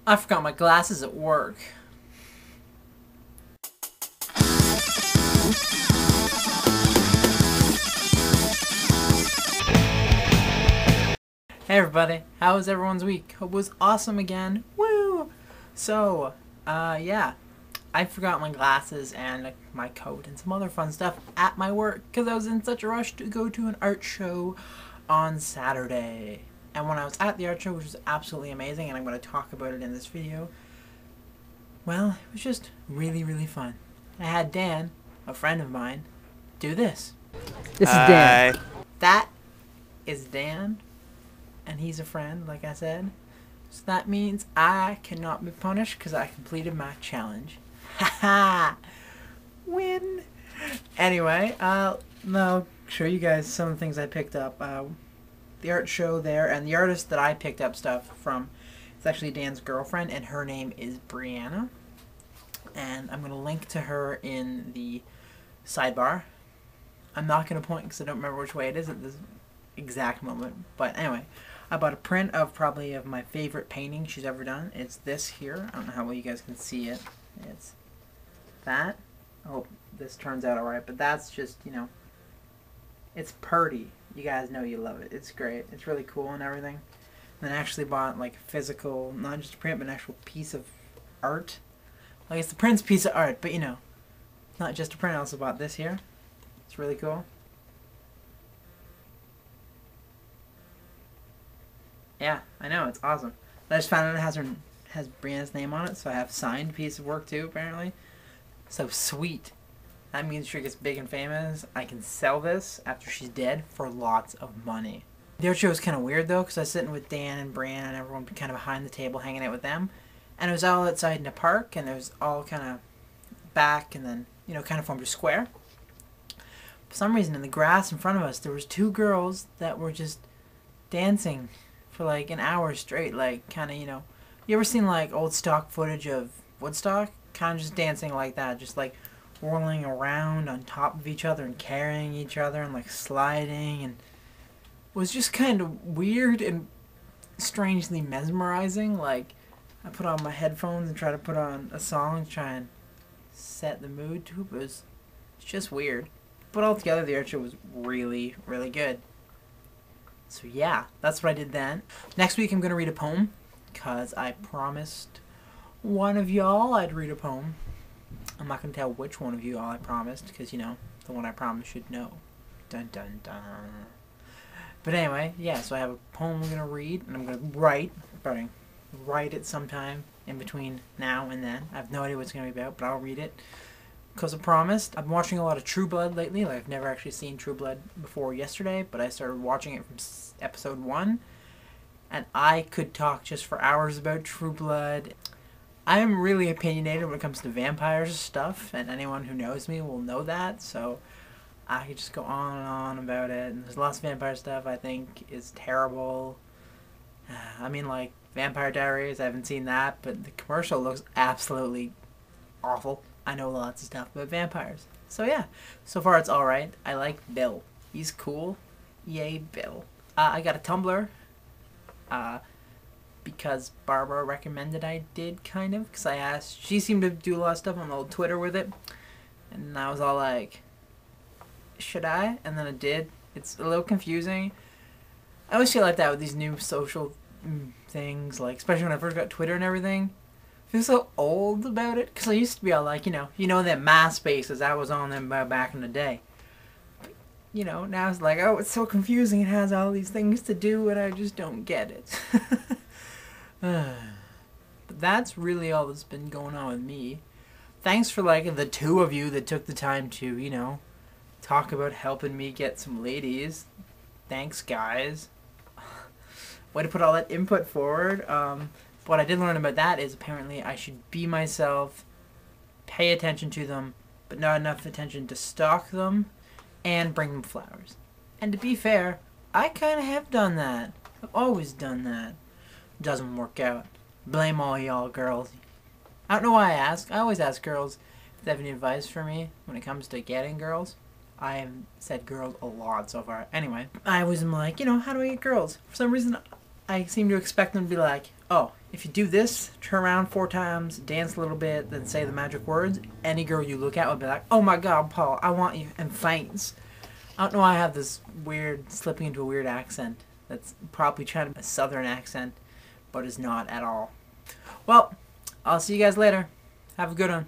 I forgot my glasses at work. Hey everybody, how was everyone's week? Hope it was awesome again. Woo! So, yeah, I forgot my glasses and my coat and some other fun stuff at my work because I was in such a rush to go to an art show on Saturday. And when I was at the art show, which was absolutely amazing, and I'm going to talk about it in this video, well, it was just really, really fun. I had Dan, a friend of mine, do this. This is Dan. That is Dan, and he's a friend, like I said. So that means I cannot be punished because I completed my challenge. Haha! Win! Anyway, I'll show you guys some of the things I picked up. The art show there, and the artist that I picked up stuff from is actually Dan's girlfriend, and her name is Brianna. And I'm going to link to her in the sidebar. I'm not going to point because I don't remember which way it is at this exact moment. But anyway, I bought a print of probably of my favorite painting she's ever done. It's this here. I don't know how well you guys can see it. It's that. I hope this turns out alright. But that's just, you know, it's pretty. You guys know you love it. It's great. It's really cool and everything. And then I actually bought like a physical, not just a print, but an actual piece of art. Like it's the print's piece of art, but you know, not just a print. I also bought this here. It's really cool. Yeah, I know, it's awesome. I just found out it has Brianna's name on it, so I have a signed piece of work too, apparently. So sweet. That means she gets big and famous. I can sell this after she's dead for lots of money. The art show was kind of weird though, because I was sitting with Dan and Brianna and everyone kind of behind the table hanging out with them. And it was all outside in a park, and it was all kind of back, and then, you know, kind of formed a square. For some reason, in the grass in front of us, there was two girls that were just dancing for like an hour straight, like kind of, you know, you ever seen like old stock footage of Woodstock? Kind of just dancing like that, just like whirling around on top of each other and carrying each other and like sliding, and it was just kind of weird and strangely mesmerizing. Like, I put on my headphones and try to put on a song to try and set the mood to it. It's just weird. But altogether, the art show was really, really good. So yeah, that's what I did then. Next week I'm going to read a poem, because I promised one of y'all I'd read a poem. I'm not going to tell which one of you all I promised, because, you know, the one I promised should know. Dun dun dun. But anyway, yeah, so I have a poem I'm going to read, and I'm going to write it sometime in between now and then. I have no idea what it's going to be about, but I'll read it because I promised. I've been watching a lot of True Blood lately. Like, I've never actually seen True Blood before yesterday, but I started watching it from episode 1, and I could talk just for hours about True Blood. I am really opinionated when it comes to vampires stuff, and anyone who knows me will know that, so I could just go on and on about it. And there's lots of vampire stuff I think is terrible. I mean, like, Vampire Diaries, I haven't seen that, but the commercial looks absolutely awful. I know lots of stuff about vampires. So yeah, so far it's alright. I like Bill. He's cool. Yay, Bill. I got a Tumblr, because Barbara recommended I did, kind of, because I asked. She seemed to do a lot of stuff on old Twitter with it, and I was all like, should I? And then I did. It's a little confusing. I always feel like that with these new social things, like, especially when I first got Twitter and everything. I feel so old about it, because I used to be all like, you know that MySpaces, I was on them back in the day. But, you know, now it's like, oh, it's so confusing, it has all these things to do, and I just don't get it. But that's really all that's been going on with me. Thanks for, like, the two of you that took the time to, you know, talk about helping me get some ladies. Thanks, guys. Way to put all that input forward. What I did learn about that is apparently I should be myself, pay attention to them, but not enough attention to stalk them, and bring them flowers. And to be fair, I kind of have done that. I've always done that. Doesn't work out. Blame all y'all girls. I don't know why I ask. I always ask girls if they have any advice for me when it comes to getting girls. I have said girls a lot so far. Anyway, I was like, you know, how do I get girls? For some reason, I seem to expect them to be like, oh, If you do this, turn around 4 times, dance a little bit, then say the magic words, any girl you look at will be like, oh my god, Paul, I want you, and faints. I don't know why I have this weird, slipping into a weird accent that's probably trying to be a southern accent, but is not at all. Well, I'll see you guys later. Have a good one.